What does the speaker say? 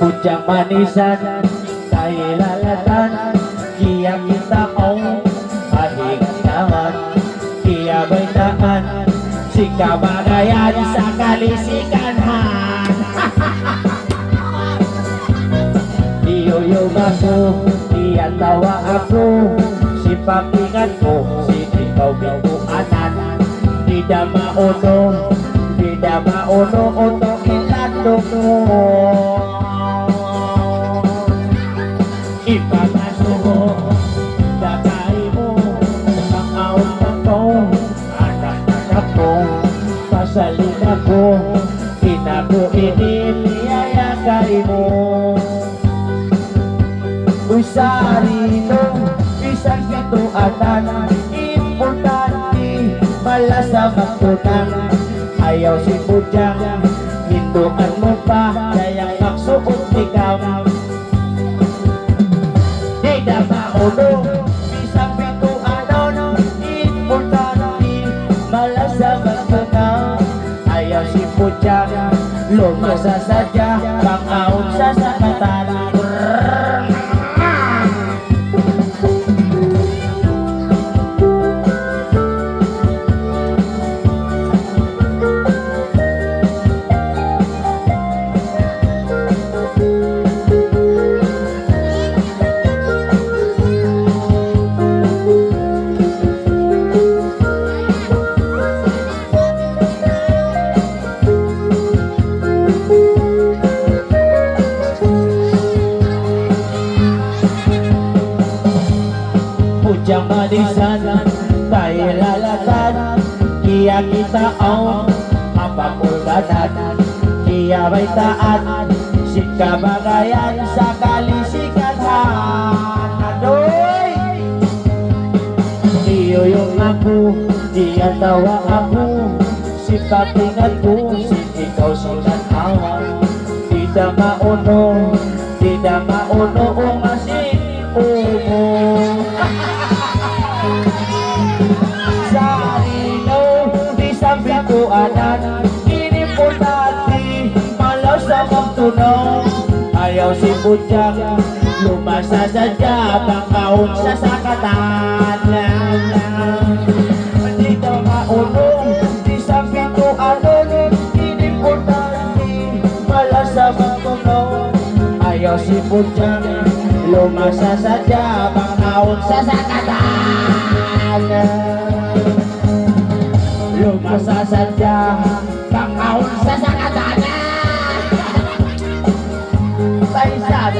Putyang manisan, dahil lalatan, kaya kita ang pahingatawan. Kaya baitaan, si kabagayan sa kalisikanhan. Iyuyog ako, iyatawa ako, si pakingan ko, si ikaw bituanan. Di na mauno, uto ilandog mo. Ipagasuho, dakay mo, pang-aon na ko, anak-anak ko, pasalin ako, inako iniliyayagay mo. Usarino, isang bituanan, importante, malasang magtunang. Ayaw si Pudyang, hinduan mo pa, kayang magsuot ikaw. Di na maulo, isang bituanan, importante, malasang magtunang. Ayaw si Pudyang, lumasa sadya, pang-aon sa sakatan. Pudyang manisan, dahil lalatan, kaya kita ang mapapulganan. Kaya baitaan, si kabagayan sa kalisikanhan. Adoy! Iyuyong ako, iyatawa ako, si pakingan ko, si ikaw sinanawan. Di na mauno, o masin umo. Sarino, isang bituanan, inimportante, malasang magtunaw. Ayaw si Pudyang, lumasa sadya, pang-aon sa sakatan. Dito maunong, isang bituanan, inimportante, malasang magtunaw. Ayaw si Pudyang, lumasa sadya, pang-aon sa sakatan. Lumasa sadya, pang-aon sa sakatan. Sa isa,